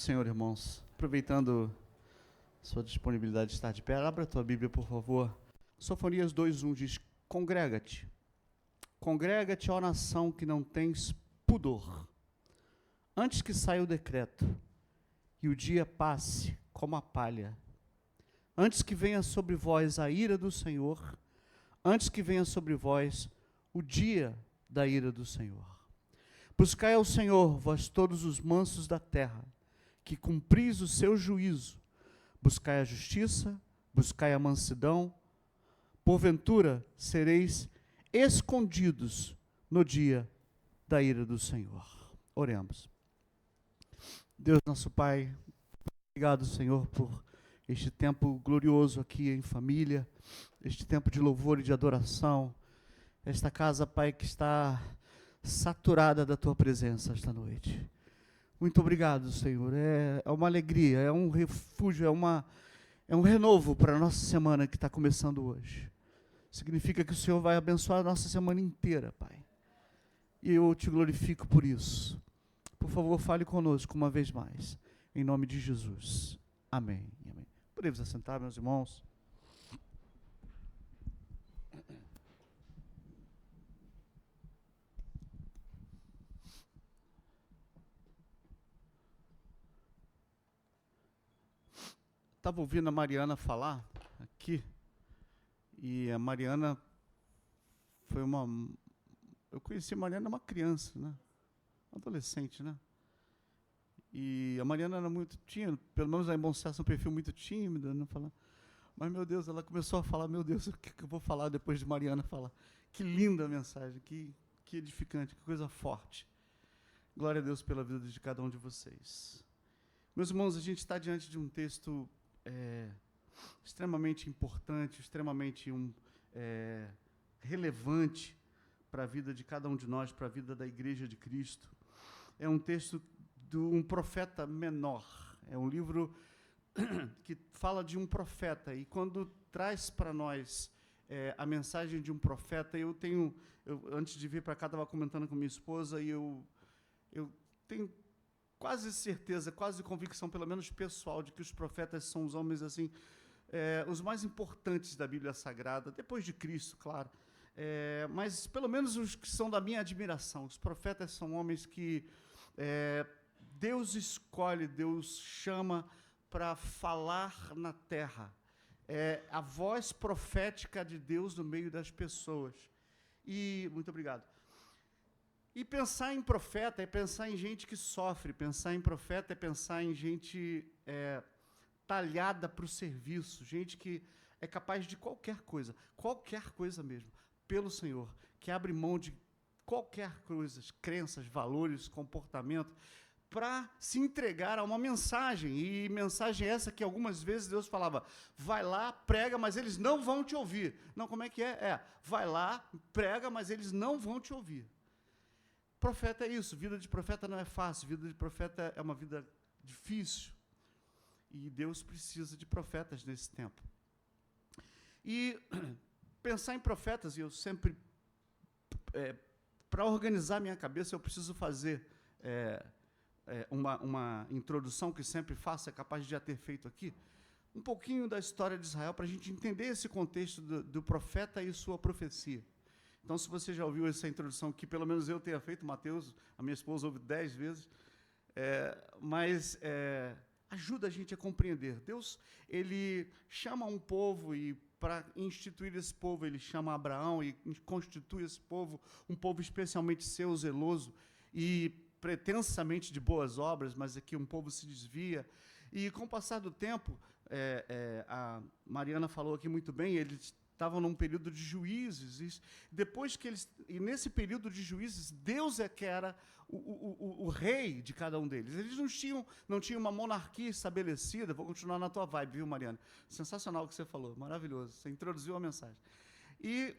Senhor, irmãos. Aproveitando sua disponibilidade de estar de pé, abra a tua Bíblia, por favor. Sofonias 2:1 diz: Congrega-te. Congrega-te, ó nação que não tens pudor. Antes que saia o decreto e o dia passe como a palha. Antes que venha sobre vós a ira do Senhor. Antes que venha sobre vós o dia da ira do Senhor. Buscai ao Senhor, vós todos os mansos da terra, que cumpris o seu juízo. Buscai a justiça, buscai a mansidão. Porventura sereis escondidos no dia da ira do Senhor. Oremos. Deus nosso Pai, obrigado, Senhor, por este tempo glorioso aqui em família, este tempo de louvor e de adoração, esta casa, Pai, que está saturada da Tua presença esta noite. Muito obrigado, Senhor. É uma alegria, é um refúgio, é um renovo para a nossa semana que está começando hoje. Significa que o Senhor vai abençoar a nossa semana inteira, Pai. E eu te glorifico por isso. Por favor, fale conosco uma vez mais. Em nome de Jesus. Amém. Amém. Podemos assentar, meus irmãos? Estava ouvindo a Mariana falar aqui, e a Mariana foi eu conheci a Mariana uma criança, né? Adolescente, né? E a Mariana era muito tímida, pelo menos a demonstrasse um perfil muito tímido, não falando. Mas, meu Deus, ela começou a falar, meu Deus, o que eu vou falar depois de Mariana falar? Que linda a mensagem, que edificante, que coisa forte. Glória a Deus pela vida de cada um de vocês. Meus irmãos, a gente está diante de um texto extremamente importante, extremamente relevante para a vida de cada um de nós, para a vida da Igreja de Cristo. É um texto de um profeta menor. É um livro que fala de um profeta. E quando traz para nós a mensagem de um profeta, eu antes de vir para cá, estava comentando com minha esposa, e eu tenho quase certeza, quase convicção, pelo menos pessoal, de que os profetas são os homens assim, os mais importantes da Bíblia Sagrada, depois de Cristo, claro, mas pelo menos os que são da minha admiração. Os profetas são homens que Deus escolhe, Deus chama para falar na terra. A voz profética de Deus no meio das pessoas. E, muito obrigado. E pensar em profeta é pensar em gente que sofre, pensar em profeta é pensar em gente talhada para o serviço, gente que é capaz de qualquer coisa mesmo, pelo Senhor, que abre mão de qualquer coisa, crenças, valores, comportamento, para se entregar a uma mensagem, e mensagem essa que algumas vezes Deus falava, vai lá, prega, mas eles não vão te ouvir. Não, como é que é? Vai lá, prega, mas eles não vão te ouvir. Profeta é isso, vida de profeta não é fácil, vida de profeta é uma vida difícil. E Deus precisa de profetas nesse tempo. E pensar em profetas, e eu sempre, para organizar minha cabeça, eu preciso fazer uma introdução que sempre faço, é capaz de já ter feito aqui, um pouquinho da história de Israel, para a gente entender esse contexto do profeta e sua profecia. Então, se você já ouviu essa introdução, que pelo menos eu tenha feito, Mateus, a minha esposa, ouve 10 vezes, mas ajuda a gente a compreender. Deus, ele chama um povo, e para instituir esse povo, ele chama Abraão e constitui esse povo, um povo especialmente seu, zeloso e pretensamente de boas obras, mas aqui um povo se desvia. E com o passar do tempo, a Mariana falou aqui muito bem, eles estavam num período de juízes, e nesse período de juízes, Deus que era o rei de cada um deles. Eles não tinham uma monarquia estabelecida. Vou continuar na tua vibe, viu, Mariana? Sensacional o que você falou, maravilhoso, você introduziu a mensagem. E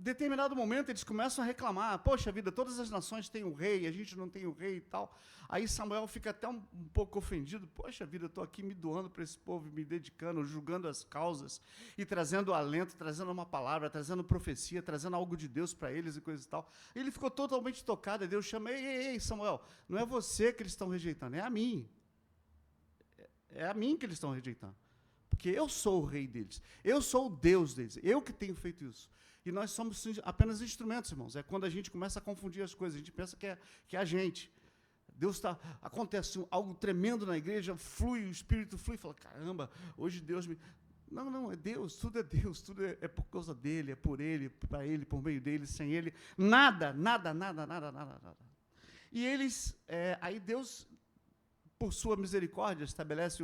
determinado momento, eles começam a reclamar. Poxa vida, todas as nações têm um rei, a gente não tem um rei e tal. Aí Samuel fica até um pouco ofendido. Poxa vida, eu estou aqui me doando para esse povo, me dedicando, julgando as causas e trazendo alento, trazendo uma palavra, trazendo profecia, trazendo algo de Deus para eles e coisa e tal. E ele ficou totalmente tocado. E Deus chama, ei, Samuel, não é você que eles estão rejeitando, é a mim. É a mim que eles estão rejeitando. Porque eu sou o rei deles. Eu sou o Deus deles. Eu que tenho feito isso. E nós somos apenas instrumentos, irmãos. É quando a gente começa a confundir as coisas. A gente pensa que é a gente. Deus acontece algo tremendo na igreja, flui, o Espírito flui, fala, caramba, hoje Deus me... Não, é Deus, tudo é por causa dele, é por ele, para ele, por meio dele, sem ele, nada. E eles, aí Deus, por sua misericórdia, estabelece,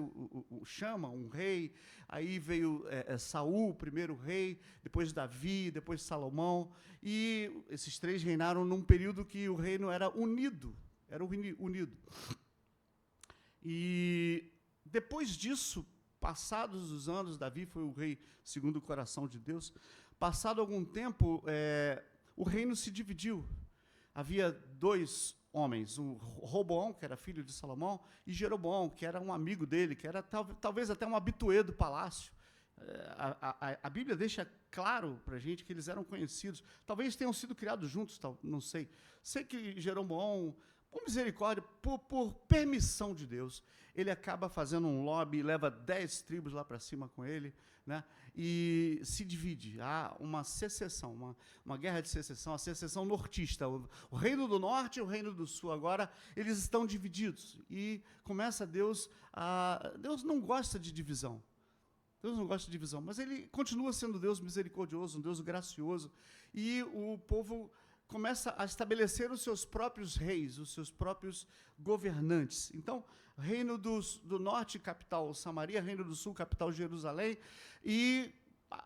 chama um rei, aí veio Saul, o primeiro rei, depois Davi, depois Salomão, e esses três reinaram num período que o reino era unido. E depois disso, passados os anos, Davi foi o rei segundo o coração de Deus, passado algum tempo, o reino se dividiu. Havia dois homens, o Roboão, que era filho de Salomão, e Jeroboão, que era um amigo dele, que era talvez até um habituê do palácio. A Bíblia deixa claro para a gente que eles eram conhecidos. Talvez tenham sido criados juntos, não sei. Sei que Jeroboão, por misericórdia, por permissão de Deus, ele acaba fazendo um lobby, leva 10 tribos lá para cima com ele, né, e se divide. Há uma secessão, uma guerra de secessão, a secessão nortista. O reino do norte e o reino do sul, agora, eles estão divididos. E começa Deus não gosta de divisão. Deus não gosta de divisão, mas ele continua sendo Deus misericordioso, um Deus gracioso, e o povo começa a estabelecer os seus próprios reis, os seus próprios governantes. Então, reino do norte, capital Samaria, reino do sul, capital Jerusalém, e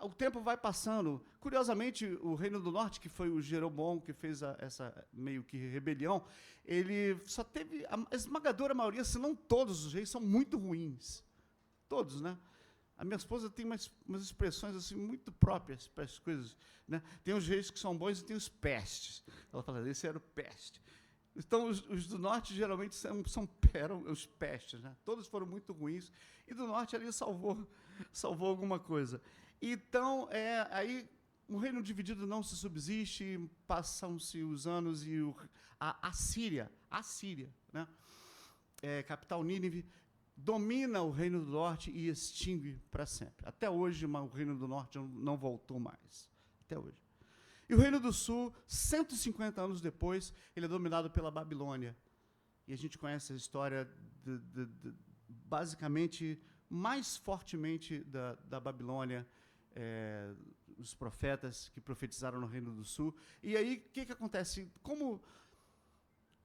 o tempo vai passando. Curiosamente, o reino do norte, que foi o Jeroboão, que fez essa meio que rebelião, ele só teve, a esmagadora maioria, se não todos os reis, são muito ruins. Todos, né? A minha esposa tem umas expressões assim muito próprias para as coisas, né? Tem os reis que são bons e tem os pestes. Ela fala, esse era o peste. Então, os do norte geralmente eram os pestes, né? Todos foram muito ruins, e do norte ali salvou alguma coisa. Então, aí o reino dividido não se subsiste, passam-se os anos e a Síria, né? Capital Nínive, domina o reino do norte e extingue para sempre. Até hoje, o reino do norte não voltou mais. Até hoje. E o reino do sul, 150 anos depois, ele é dominado pela Babilônia. E a gente conhece a história, basicamente, mais fortemente da Babilônia, os profetas que profetizaram no reino do sul. E aí, o que acontece?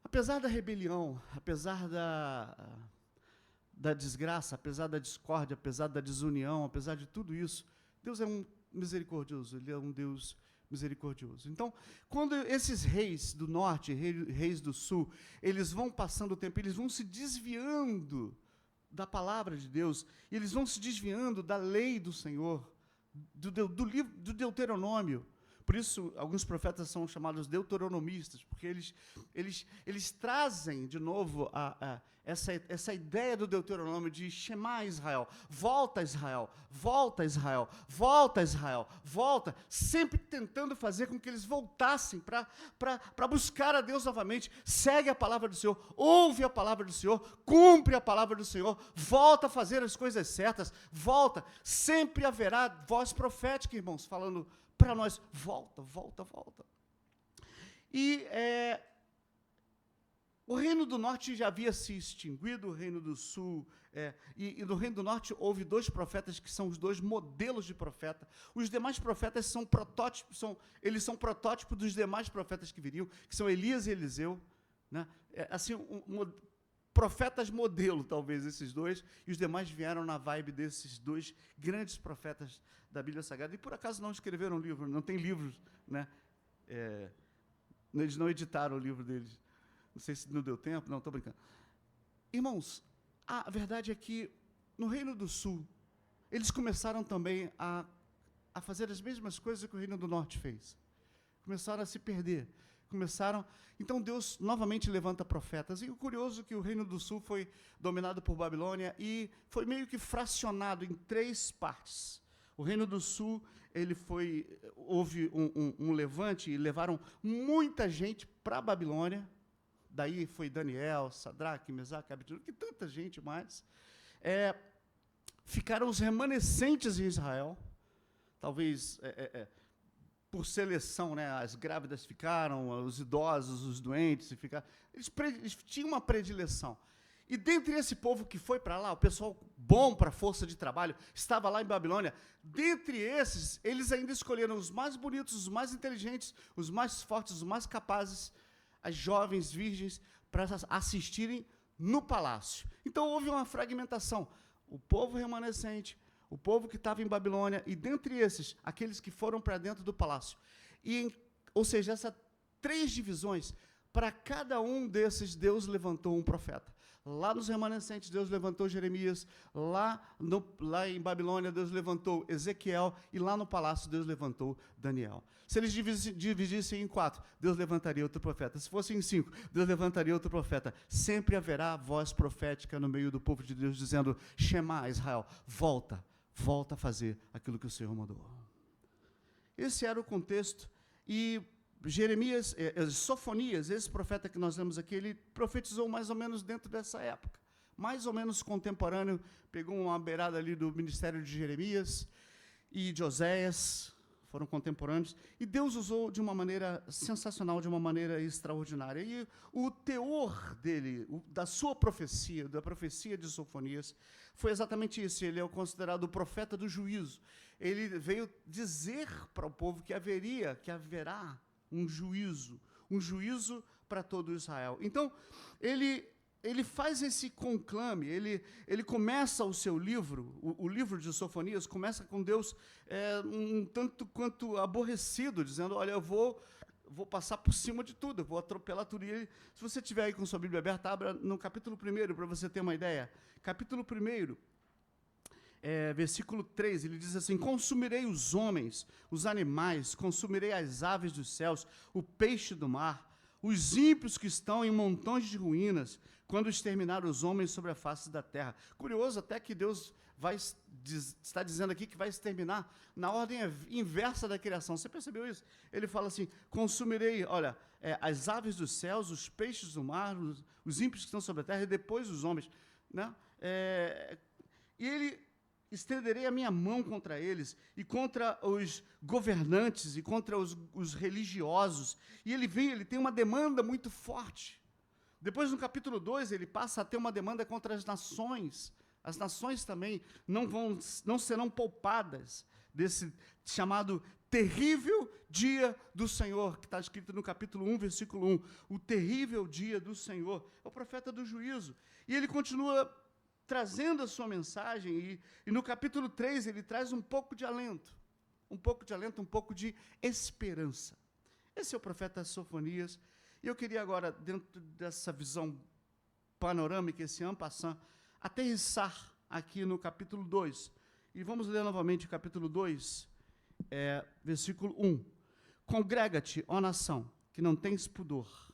Apesar da rebelião, apesar da desgraça, apesar da discórdia, apesar da desunião, apesar de tudo isso, Deus é um misericordioso, Ele é um Deus misericordioso. Então, quando esses reis do norte, reis do sul, eles vão passando o tempo, eles vão se desviando da palavra de Deus, e eles vão se desviando da lei do Senhor, do livro do Deuteronômio. Por isso, alguns profetas são chamados deuteronomistas, porque eles trazem, de novo, essa ideia do Deuteronômio de Shema Israel, volta Israel, volta Israel, volta Israel, volta, sempre tentando fazer com que eles voltassem para buscar a Deus novamente. Segue a palavra do Senhor, ouve a palavra do Senhor, cumpre a palavra do Senhor, volta a fazer as coisas certas, volta. Sempre haverá voz profética, irmãos, falando para nós, volta. E o reino do norte já havia se extinguido, o reino do sul, e no reino do norte houve dois profetas que são os dois modelos de profeta. Os demais profetas são protótipos, eles são protótipos dos demais profetas que viriam, que são Elias e Eliseu, né? Assim, profetas modelo, talvez, esses dois, e os demais vieram na vibe desses dois grandes profetas da Bíblia Sagrada, e por acaso não escreveram livro, não tem livros, né? Eles não editaram o livro deles. Não sei se não deu tempo, não, estou brincando. Irmãos, a verdade é que no Reino do Sul, eles começaram também a fazer as mesmas coisas que o Reino do Norte fez. começaram a se perder. Então Deus novamente levanta profetas. E o curioso é que o Reino do Sul foi dominado por Babilônia e foi meio que fracionado em 3 partes. O Reino do Sul, houve um levante e levaram muita gente para a Babilônia. Daí foi Daniel, Sadraque, Mesaque, Abednego, que tanta gente mais. Ficaram os remanescentes em Israel, talvez por seleção, né? As grávidas ficaram, os idosos, os doentes ficaram. Eles tinham uma predileção. E dentre esse povo que foi para lá, o pessoal bom para a força de trabalho, estava lá em Babilônia, dentre esses, eles ainda escolheram os mais bonitos, os mais inteligentes, os mais fortes, os mais capazes, as jovens virgens, para assistirem no palácio. Então houve uma fragmentação. O povo remanescente, o povo que estava em Babilônia, e dentre esses, aqueles que foram para dentro do palácio. Ou seja, essas 3 divisões, para cada um desses, Deus levantou um profeta. Lá nos remanescentes, Deus levantou Jeremias, lá em Babilônia, Deus levantou Ezequiel, e lá no palácio, Deus levantou Daniel. Se eles dividissem em 4, Deus levantaria outro profeta. Se fossem em 5, Deus levantaria outro profeta. Sempre haverá voz profética no meio do povo de Deus, dizendo: Shema, Israel, volta a fazer aquilo que o Senhor mandou. Esse era o contexto. E Jeremias, Sofonias, esse profeta que nós lemos aqui, ele profetizou mais ou menos dentro dessa época, mais ou menos contemporâneo, pegou uma beirada ali do ministério de Jeremias e de Oséias, foram contemporâneos, e Deus usou de uma maneira sensacional, de uma maneira extraordinária. E o teor dele, da sua profecia, da profecia de Sofonias, foi exatamente isso. Ele é considerado o profeta do juízo. Ele veio dizer para o povo que haverá um juízo para todo Israel. Então, ele faz esse conclame, ele começa o seu livro, o livro de Sofonias, começa com Deus um tanto quanto aborrecido, dizendo: olha, eu vou passar por cima de tudo, eu vou atropelar tudo. E se você tiver aí com sua Bíblia aberta, abra no capítulo 1, para você ter uma ideia. Capítulo 1, versículo 3, ele diz assim: consumirei os homens, os animais, consumirei as aves dos céus, o peixe do mar, os ímpios que estão em montões de ruínas, quando exterminar os homens sobre a face da terra. Curioso até que Deus está dizendo aqui que vai exterminar na ordem inversa da criação. Você percebeu isso? Ele fala assim: consumirei, olha, as aves dos céus, os peixes do mar, os ímpios que estão sobre a terra, e depois os homens. Né? E ele: estenderei a minha mão contra eles, e contra os governantes, e contra os religiosos. E ele tem uma demanda muito forte. Depois, no capítulo 2, ele passa a ter uma demanda contra as nações. As nações também não serão poupadas desse chamado terrível dia do Senhor, que está escrito no capítulo 1, versículo 1. O terrível dia do Senhor. É o profeta do juízo. E ele continua trazendo a sua mensagem, e no capítulo 3 ele traz um pouco de alento, um pouco de esperança. Esse é o profeta Sofonias, e eu queria agora, dentro dessa visão panorâmica, esse en passant, aterrissar aqui no capítulo 2, e vamos ler novamente o capítulo 2, versículo 1. Congrega-te, ó nação, que não tens pudor,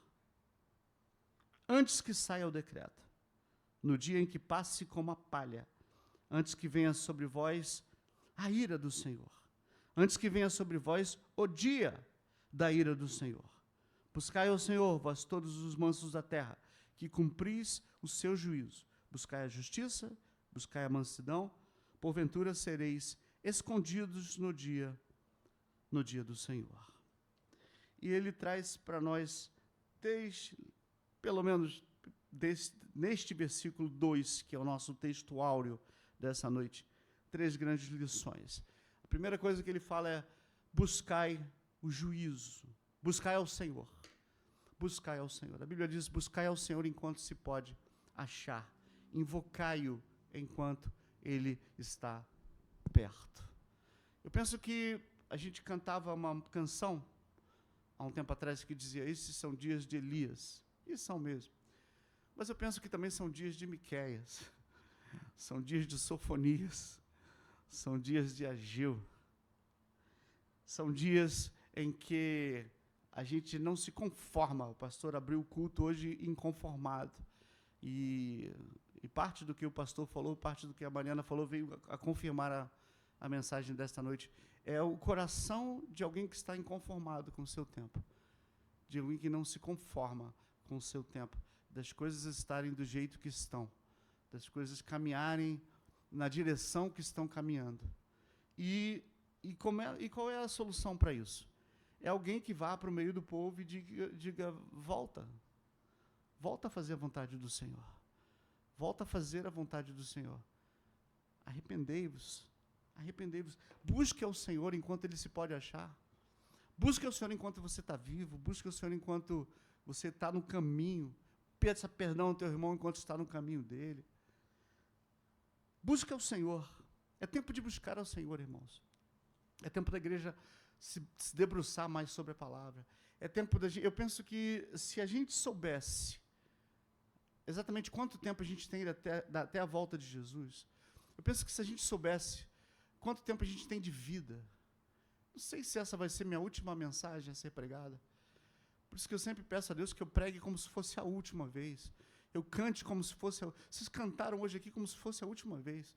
antes que saia o decreto, no dia em que passe como a palha, antes que venha sobre vós a ira do Senhor, antes que venha sobre vós o dia da ira do Senhor. Buscai ao Senhor, vós todos os mansos da terra, que cumpris o seu juízo. Buscai a justiça, buscai a mansidão, porventura sereis escondidos no dia do Senhor. E ele traz para nós, pelo menos neste versículo 2, que é o nosso texto áureo dessa noite, 3 grandes lições. A primeira coisa que ele fala é: buscai o juízo, buscai ao Senhor. Buscai ao Senhor. A Bíblia diz: buscai ao Senhor enquanto se pode achar, invocai-o enquanto ele está perto. Eu penso que a gente cantava uma canção há um tempo atrás que dizia: esses são dias de Elias, e são mesmo. Mas eu penso que também são dias de Miqueias, são dias de Sofonias, são dias de Ageu, são dias em que a gente não se conforma. O pastor abriu o culto hoje inconformado. E parte do que o pastor falou, parte do que a Mariana falou, veio a confirmar a mensagem desta noite. É o coração de alguém que está inconformado com o seu tempo. De alguém que não se conforma com o seu tempo. Das coisas estarem do jeito que estão. Das coisas caminharem na direção que estão caminhando. E qual é a solução para isso? É alguém que vá para o meio do povo e diga volta. Volta a fazer a vontade do Senhor. Volta a fazer a vontade do Senhor. Arrependei-vos. Arrependei-vos. Busque ao Senhor enquanto Ele se pode achar. Busque ao Senhor enquanto você está vivo. Busque ao Senhor enquanto você está no caminho. Peça perdão ao teu irmão enquanto está no caminho dele. Busque ao Senhor. É tempo de buscar ao Senhor, irmãos. É tempo da igreja se debruçar mais sobre a palavra. É tempo da gente. Eu penso que se a gente soubesse exatamente quanto tempo a gente tem até a volta de Jesus, eu penso que se a gente soubesse quanto tempo a gente tem de vida, não sei se essa vai ser minha última mensagem a ser pregada. Por isso que eu sempre peço a Deus que eu pregue como se fosse a última vez. Eu cante como se fosse... Vocês cantaram hoje aqui como se fosse a última vez.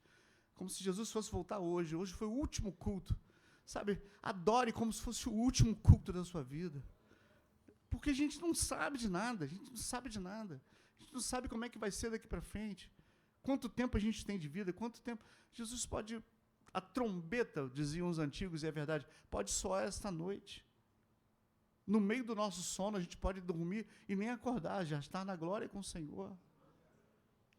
Como se Jesus fosse voltar hoje. Hoje foi o último culto. Sabe? Adore como se fosse o último culto da sua vida. Porque a gente não sabe de nada. A gente não sabe de nada. A gente não sabe como é que vai ser daqui para frente. Quanto tempo a gente tem de vida. Quanto tempo... Jesus pode... A trombeta, diziam os antigos, e é verdade, pode soar esta noite. No meio do nosso sono, a gente pode dormir e nem acordar, já estar na glória com o Senhor.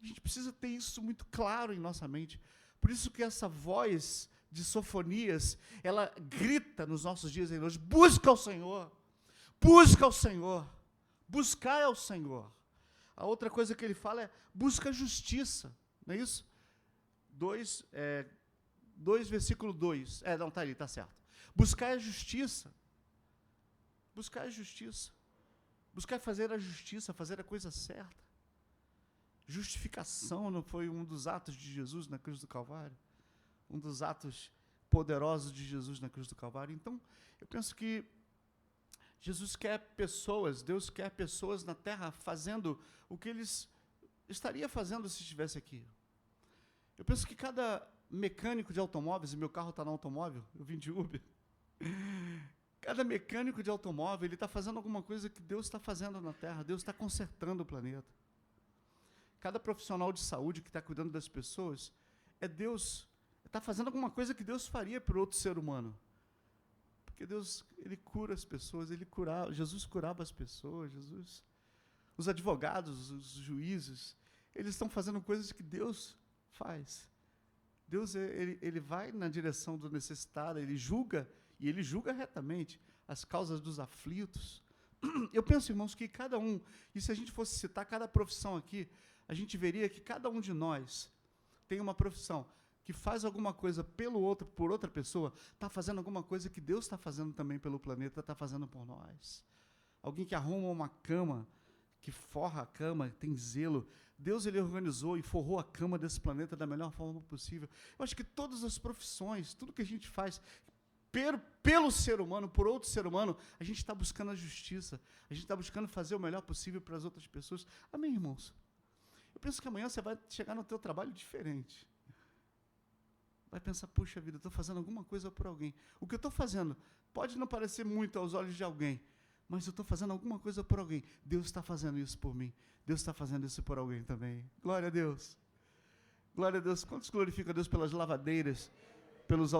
A gente precisa ter isso muito claro em nossa mente. Por isso que essa voz de Sofonias, ela grita nos nossos dias em hoje, busca ao Senhor, busca ao Senhor, buscai ao Senhor. A outra coisa que ele fala é, busca a justiça, não é isso? 2, versículo 2, não, está ali, está certo. Buscai a justiça. Buscar a justiça. Buscar fazer a justiça, fazer a coisa certa. Justificação não foi um dos atos de Jesus na cruz do Calvário? Um dos atos poderosos de Jesus na cruz do Calvário? Então, eu penso que Jesus quer pessoas, Deus quer pessoas na terra fazendo o que eles estaria fazendo se estivesse aqui. Eu penso que cada mecânico de automóveis, e meu carro está no automóvel, eu vim de Uber, cada mecânico de automóvel, ele está fazendo alguma coisa que Deus está fazendo na Terra, Deus está consertando o planeta. Cada profissional de saúde que está cuidando das pessoas, Deus, está fazendo alguma coisa que Deus faria para outro ser humano. Porque Deus, Ele cura as pessoas, Jesus curava as pessoas, os advogados, os juízes, eles estão fazendo coisas que Deus faz. Deus, ele vai na direção do necessitado, Ele julga, e Ele julga retamente as causas dos aflitos. Eu penso, irmãos, que cada um, e se a gente fosse citar cada profissão aqui, a gente veria que cada um de nós tem uma profissão que faz alguma coisa pelo outro, por outra pessoa, está fazendo alguma coisa que Deus está fazendo também pelo planeta, está fazendo por nós. Alguém que arruma uma cama, que forra a cama, tem zelo. Deus, Ele organizou e forrou a cama desse planeta da melhor forma possível. Eu acho que todas as profissões, tudo que a gente faz pelo ser humano, por outro ser humano, a gente está buscando a justiça, a gente está buscando fazer o melhor possível para as outras pessoas. Amém, irmãos? Eu penso que amanhã você vai chegar no teu trabalho diferente. Vai pensar, puxa vida, estou fazendo alguma coisa por alguém. O que eu estou fazendo pode não parecer muito aos olhos de alguém, mas eu estou fazendo alguma coisa por alguém. Deus está fazendo isso por mim. Deus está fazendo isso por alguém também. Glória a Deus. Glória a Deus. Quantos glorificam a Deus pelas lavadeiras, pelos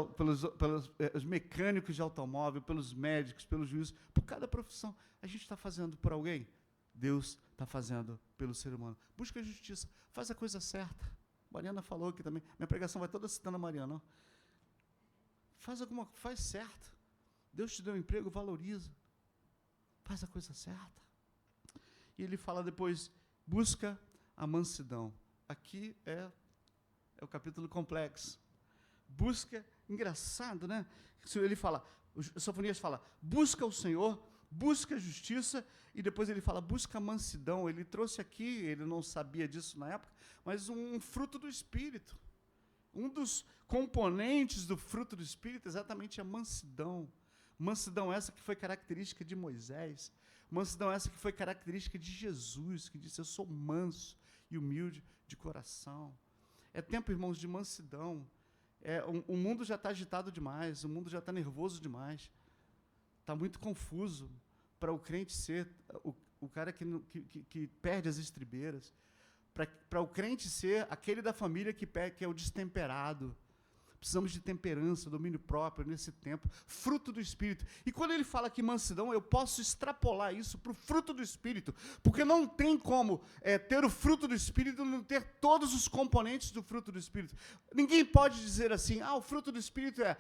os mecânicos de automóvel, pelos médicos, pelos juízes, por cada profissão. A gente está fazendo por alguém? Deus está fazendo pelo ser humano. Busca a justiça. Faz a coisa certa. Mariana falou aqui também. Minha pregação vai toda citando a Mariana. Não? Faz certo. Deus te deu um emprego, valoriza. Faz a coisa certa. E ele fala depois, busca a mansidão. Aqui é o capítulo complexo. Busca, engraçado, né? Ele fala, o Sofonias fala, busca o Senhor, busca a justiça, e depois ele fala, busca a mansidão. Ele trouxe aqui, ele não sabia disso na época, mas um fruto do Espírito. Um dos componentes do fruto do Espírito é exatamente a mansidão. Mansidão essa que foi característica de Moisés. Mansidão essa que foi característica de Jesus, que disse: eu sou manso e humilde de coração. É tempo, irmãos, de mansidão. O mundo já está agitado demais, o mundo já está nervoso demais. Está muito confuso para o crente ser o cara que perde as estribeiras. Para o crente ser aquele da família que é o destemperado. Precisamos de temperança, domínio próprio nesse tempo, fruto do Espírito. E quando ele fala que mansidão, eu posso extrapolar isso para o fruto do Espírito, porque não tem como ter o fruto do Espírito e não ter todos os componentes do fruto do Espírito. Ninguém pode dizer assim: o fruto do Espírito é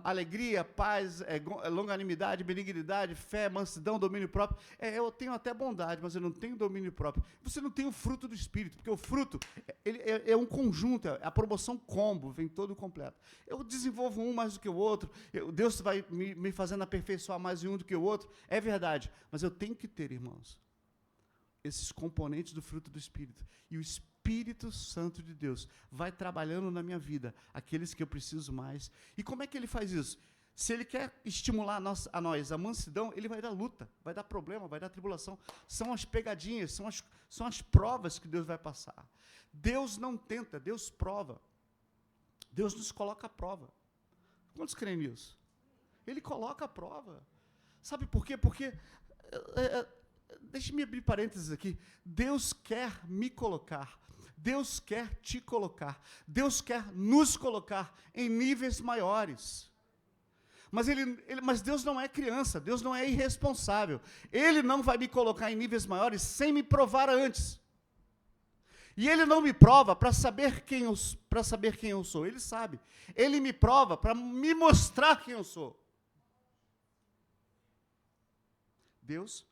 alegria, paz, longanimidade, benignidade, fé, mansidão, domínio próprio. Eu tenho até bondade, mas eu não tenho domínio próprio. Você não tem o fruto do Espírito, porque o fruto é um conjunto, a promoção combo, vem todo completo. Eu desenvolvo um mais do que o outro, Deus vai me fazendo aperfeiçoar mais em um do que o outro, é verdade, mas eu tenho que ter, irmãos, esses componentes do fruto do Espírito, e o Espírito Santo de Deus vai trabalhando na minha vida, aqueles que eu preciso mais. E como é que ele faz isso? Se ele quer estimular a nós a mansidão, ele vai dar luta, vai dar problema, vai dar tribulação. São as pegadinhas, são as provas que Deus vai passar. Deus não tenta, Deus prova. Deus nos coloca à prova. Quantos creem nisso? Ele coloca à prova. Sabe por quê? Porque, deixe-me abrir parênteses aqui, Deus quer me colocar, Deus quer te colocar, Deus quer nos colocar em níveis maiores. Mas Deus não é criança, Deus não é irresponsável. Ele não vai me colocar em níveis maiores sem me provar antes. E ele não me prova para saber quem eu sou, ele sabe. Ele me prova para me mostrar quem eu sou. Deus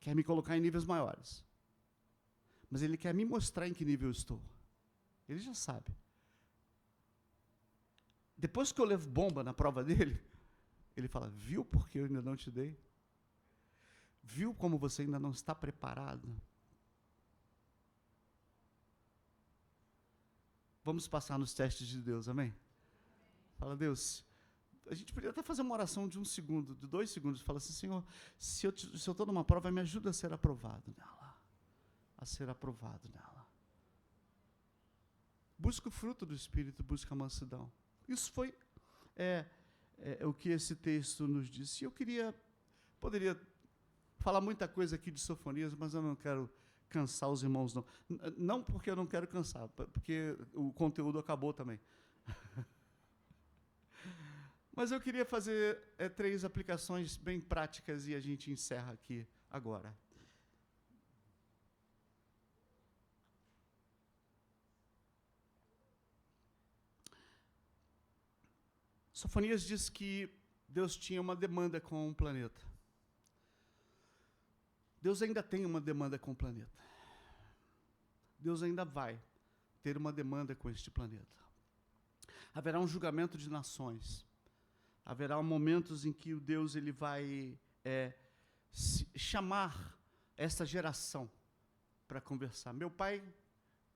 quer me colocar em níveis maiores, mas ele quer me mostrar em que nível eu estou. Ele já sabe. Depois que eu levo bomba na prova dele, ele fala: viu porque eu ainda não te dei? Viu como você ainda não está preparado? Vamos passar nos testes de Deus, amém? Fala: Deus, a gente poderia até fazer uma oração de 1 segundo, de 2 segundos, fala assim: Senhor, se eu estou numa prova, me ajuda a ser aprovado nela. A ser aprovado nela. Busca o fruto do Espírito, busca a mansidão. Isso foi o que esse texto nos disse. Eu poderia falar muita coisa aqui de Sofonias, mas eu não quero cansar os irmãos, não. Não porque eu não quero cansar, porque o conteúdo acabou também. Mas eu queria fazer 3 aplicações bem práticas e a gente encerra aqui agora. Sofonias diz que Deus tinha uma demanda com o planeta. Deus ainda tem uma demanda com o planeta. Deus ainda vai ter uma demanda com este planeta. Haverá um julgamento de nações. Haverá momentos em que o Deus ele vai chamar essa geração para conversar. Meu pai,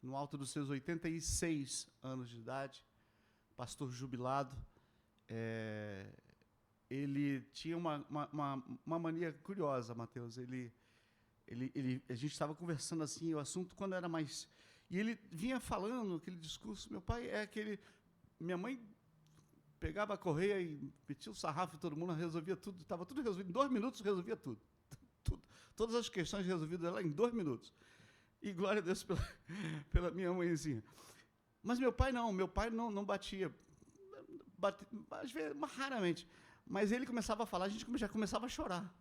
no alto dos seus 86 anos de idade, pastor jubilado, ele tinha uma mania curiosa, Mateus. A gente estava conversando assim, o assunto quando era mais... E ele vinha falando aquele discurso. Meu pai minha mãe pegava a correia e metia o sarrafo em todo mundo, resolvia tudo, estava tudo resolvido. Em 2 minutos resolvia tudo. Todas as questões resolvidas lá em 2 minutos. E glória a Deus pela minha mãezinha. Mas meu pai não batia. Às vezes, raramente. Mas ele começava a falar, a gente já começava a chorar.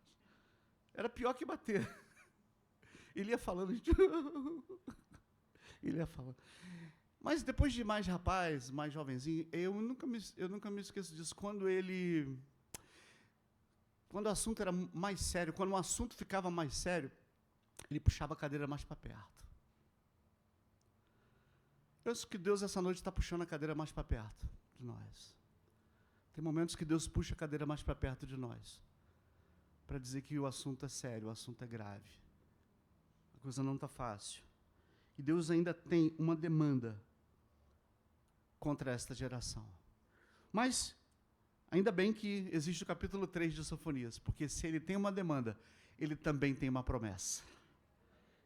Era pior que bater. Ele ia falando, a gente... Ele ia falando. Mas depois de mais rapaz, mais jovenzinho, eu nunca me esqueço disso. Quando o assunto era mais sério, quando o assunto ficava mais sério, ele puxava a cadeira mais para perto. Eu acho que Deus essa noite está puxando a cadeira mais para perto de nós. Tem momentos que Deus puxa a cadeira mais para perto de nós, para dizer que o assunto é sério, o assunto é grave. A coisa não está fácil. E Deus ainda tem uma demanda contra esta geração. Mas Ainda bem que existe o capítulo 3 de Sofonias, porque se ele tem uma demanda, ele também tem uma promessa.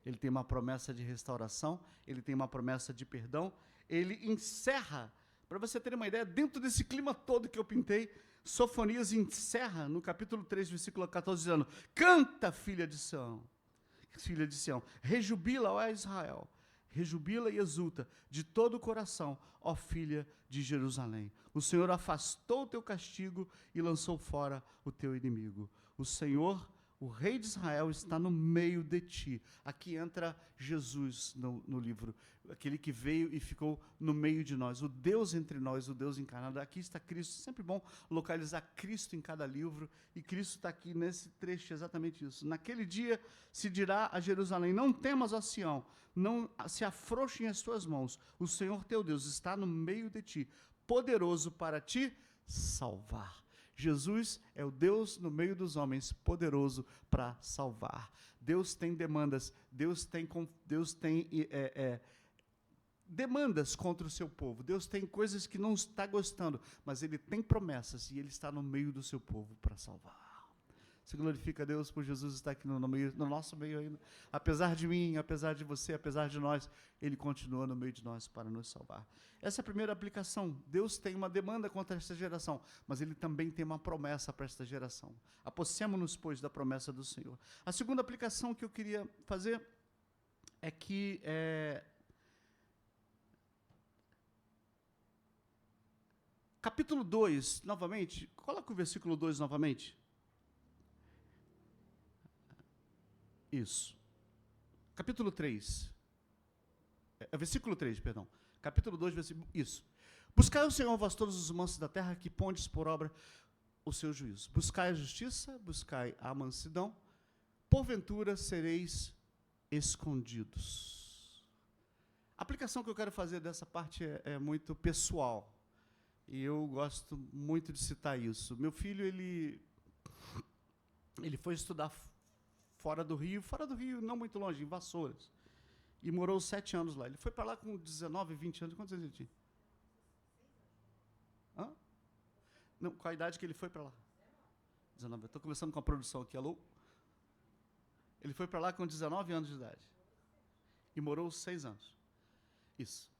Ele tem uma promessa de restauração, ele tem uma promessa de perdão, ele encerra, para você ter uma ideia, dentro desse clima todo que eu pintei, Sofonias encerra no capítulo 3, versículo 14, dizendo: canta, filha de Sião, rejubila, ó Israel, rejubila e exulta de todo o coração, ó filha de Jerusalém. O Senhor afastou o teu castigo e lançou fora o teu inimigo. O Senhor, o Rei de Israel, está no meio de ti. Aqui entra Jesus no livro, aquele que veio e ficou no meio de nós, o Deus entre nós, o Deus encarnado. Aqui está Cristo. Sempre bom localizar Cristo em cada livro, e Cristo está aqui nesse trecho, exatamente isso. Naquele dia se dirá a Jerusalém: não temas, ó Sião, não se afrouxem as tuas mãos, o Senhor teu Deus está no meio de ti, poderoso para te salvar. Jesus é o Deus no meio dos homens, poderoso para salvar. Deus tem demandas, Deus tem demandas contra o seu povo. Deus tem coisas que não está gostando, mas Ele tem promessas e Ele está no meio do seu povo para salvar. Você glorifica a Deus por Jesus estar aqui no nosso meio ainda. Apesar de mim, apesar de você, apesar de nós, Ele continua no meio de nós para nos salvar. Essa é a primeira aplicação. Deus tem uma demanda contra esta geração, mas Ele também tem uma promessa para esta geração. Apossemo-nos, pois, da promessa do Senhor. A segunda aplicação que eu queria fazer é que capítulo 2, novamente, coloca o versículo 2 novamente. Isso. Capítulo 3. Versículo 3, perdão. Capítulo 2, versículo... Isso. Buscai o Senhor, vós todos os mansos da terra, que pondes por obra o seu juízo. Buscai a justiça, buscai a mansidão, porventura sereis escondidos. A aplicação que eu quero fazer dessa parte é muito pessoal. E eu gosto muito de citar isso. Meu filho, ele foi estudar fora do Rio, não muito longe, em Vassouras. E morou 7 anos lá. Ele foi para lá com 19, 20 anos. Quantos anos ele tinha? Hã? Não, qual a idade que ele foi para lá? 19. Eu estou conversando com a produção aqui. Alô? Ele foi para lá com 19 anos de idade. E morou 6 anos. Isso.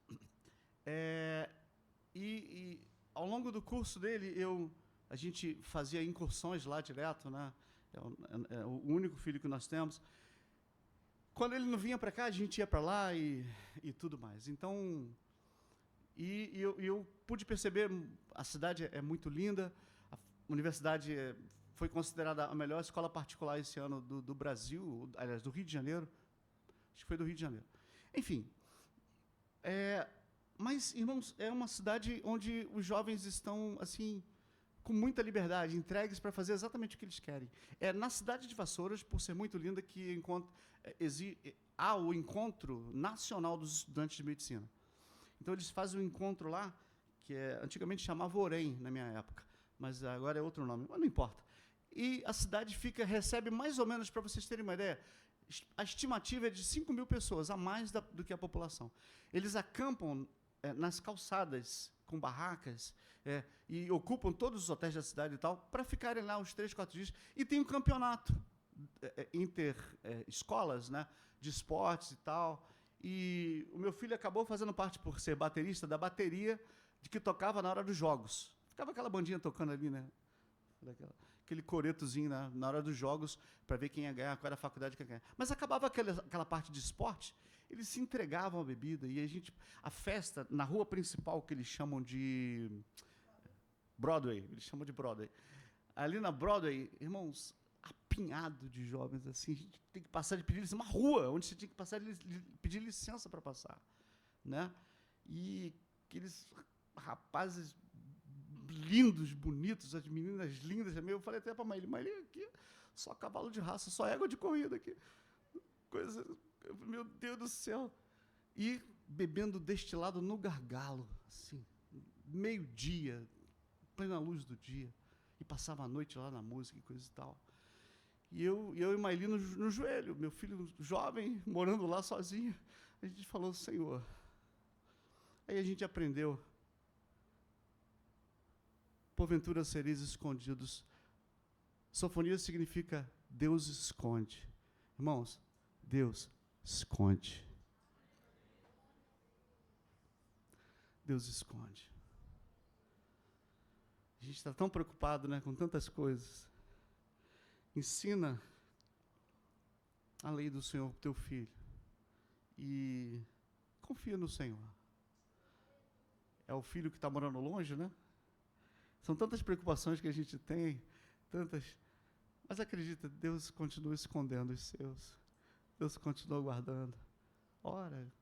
E ao longo do curso dele, a gente fazia incursões lá direto, né? É o único filho que nós temos. Quando ele não vinha para cá, a gente ia para lá e tudo mais. Então, eu pude perceber, a cidade é muito linda, a universidade foi considerada a melhor escola particular esse ano do Brasil, aliás, do Rio de Janeiro. Acho que foi do Rio de Janeiro. Enfim, mas, irmãos, é uma cidade onde os jovens estão, assim, com muita liberdade, entregues para fazer exatamente o que eles querem. É na cidade de Vassouras, por ser muito linda, que há o encontro nacional dos estudantes de medicina. Então, eles fazem um encontro lá, que antigamente chamava Orem, na minha época, mas agora é outro nome, mas não importa. E a cidade recebe mais ou menos, para vocês terem uma ideia, a estimativa é de 5 mil pessoas, a mais do que a população. Eles acampam nas calçadas, com barracas, e ocupam todos os hotéis da cidade e tal, para ficarem lá uns 3, 4 dias. E tem um campeonato escolas, né, de esportes e tal. E o meu filho acabou fazendo parte, por ser baterista, da bateria de que tocava na hora dos jogos. Ficava aquela bandinha tocando ali, né? Aquele coretozinho na hora dos jogos, para ver quem ia ganhar, qual era a faculdade que ia ganhar. Mas acabava aquela parte de esporte, eles se entregavam à bebida, e a festa, na rua principal, que eles chamam de Broadway, ali na Broadway, irmãos, apinhado de jovens, assim, a gente tem que passar de pedir licença, uma rua, onde você tinha que passar de pedir licença para passar, né? E aqueles rapazes lindos, bonitos, as meninas lindas, eu falei até para a Maíli, aqui, só cavalo de raça, só égua de corrida aqui, coisa... Meu Deus do céu. E bebendo destilado no gargalo, assim, meio-dia, plena luz do dia, e passava a noite lá na música e coisa e tal. E eu e Maíli no joelho, meu filho jovem, morando lá sozinho, a gente falou: Senhor. Aí a gente aprendeu. porventura sereis escondidos. Sofonias significa Deus esconde. Irmãos, Deus esconde. Deus esconde. A gente está tão preocupado, né, com tantas coisas. Ensina a lei do Senhor para o teu filho. E confia no Senhor. É o filho que está morando longe, né? São tantas preocupações que a gente tem, tantas. Mas acredita, Deus continua escondendo os seus. Deus continua guardando. Ora,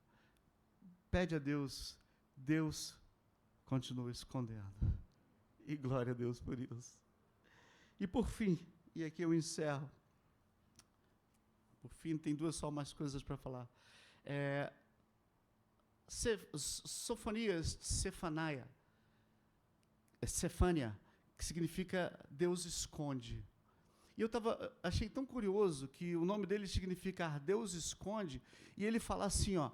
pede a Deus, Deus continua escondendo. E glória a Deus por isso. E por fim, e aqui eu encerro. Por fim, tem só mais coisas para falar. Sofonias, Sefania, que significa Deus esconde. E eu achei tão curioso que o nome dele significa Deus esconde, e ele fala assim, ó,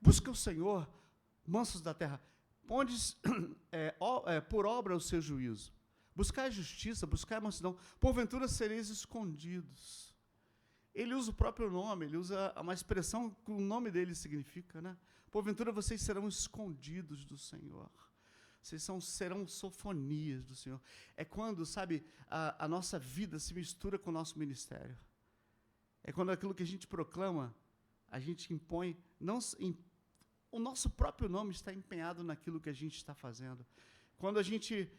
busca o Senhor, mansos da terra, pondes por obra o seu juízo. Buscar a justiça, buscar a mansidão, porventura sereis escondidos. Ele usa o próprio nome, ele usa uma expressão que o nome dele significa, né? Porventura vocês serão escondidos do Senhor. Vocês serão sofonias do Senhor. É quando, sabe, a nossa vida se mistura com o nosso ministério. É quando aquilo que a gente proclama, a gente impõe, o nosso próprio nome está empenhado naquilo que a gente está fazendo. Quando a gente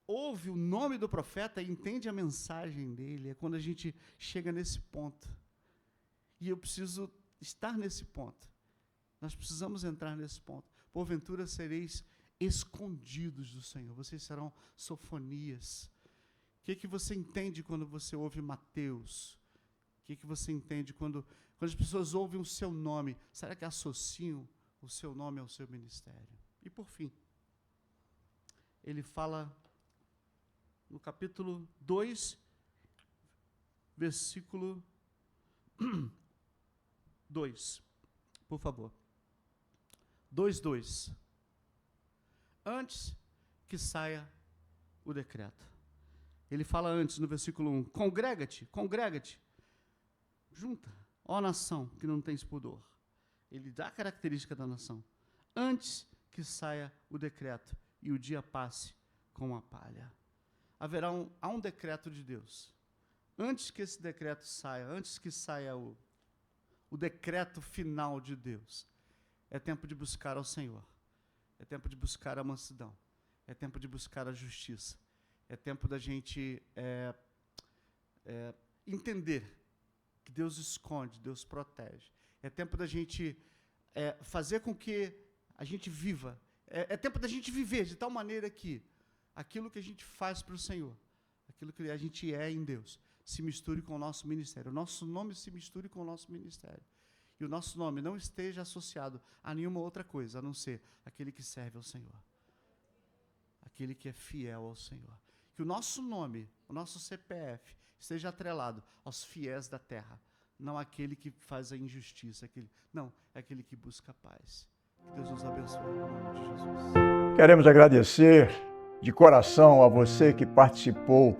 ouve o nome do profeta e entende a mensagem dele, é quando a gente chega nesse ponto. E eu preciso estar nesse ponto. Nós precisamos entrar nesse ponto. Porventura sereis escondidos do Senhor. Vocês serão sofonias. O que você entende quando você ouve Mateus? O que você entende quando as pessoas ouvem o seu nome? Será que associam o seu nome ao seu ministério? E por fim, ele fala no capítulo 2, versículo 2, por favor. 2:2. Antes que saia o decreto. Ele fala antes, no versículo 1, congrega-te, junta, ó nação que não tens pudor. Ele dá a característica da nação. Antes que saia o decreto e o dia passe como a palha. Há um decreto de Deus. Antes que esse decreto saia, antes que saia o decreto final de Deus, é tempo de buscar ao Senhor. É tempo de buscar a mansidão. É tempo de buscar a justiça. É tempo da gente entender que Deus esconde, Deus protege. É tempo da gente fazer com que a gente viva. É tempo da gente viver de tal maneira que aquilo que a gente faz para o Senhor, aquilo que a gente é em Deus, se misture com o nosso ministério. O nosso nome se misture com o nosso ministério. E o nosso nome não esteja associado a nenhuma outra coisa, a não ser aquele que serve ao Senhor. Aquele que é fiel ao Senhor. Que o nosso nome, o nosso CPF, esteja atrelado aos fiéis da terra. Não aquele que faz a injustiça. É aquele que busca a paz. Que Deus nos abençoe, em nome de Jesus. Queremos agradecer de coração a você que participou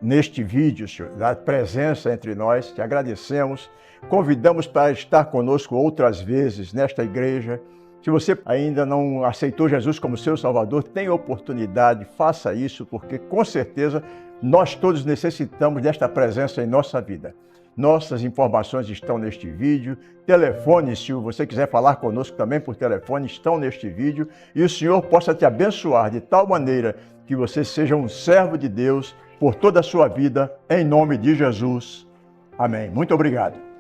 neste vídeo, Senhor, da presença entre nós. Te agradecemos. Convidamos para estar conosco outras vezes nesta igreja. Se você ainda não aceitou Jesus como seu Salvador, tem oportunidade, faça isso, porque com certeza nós todos necessitamos desta presença em nossa vida. Nossas informações estão neste vídeo. Telefones, se você quiser falar conosco também por telefone, estão neste vídeo. E o Senhor possa te abençoar de tal maneira que você seja um servo de Deus por toda a sua vida, em nome de Jesus. Amém. Muito obrigado.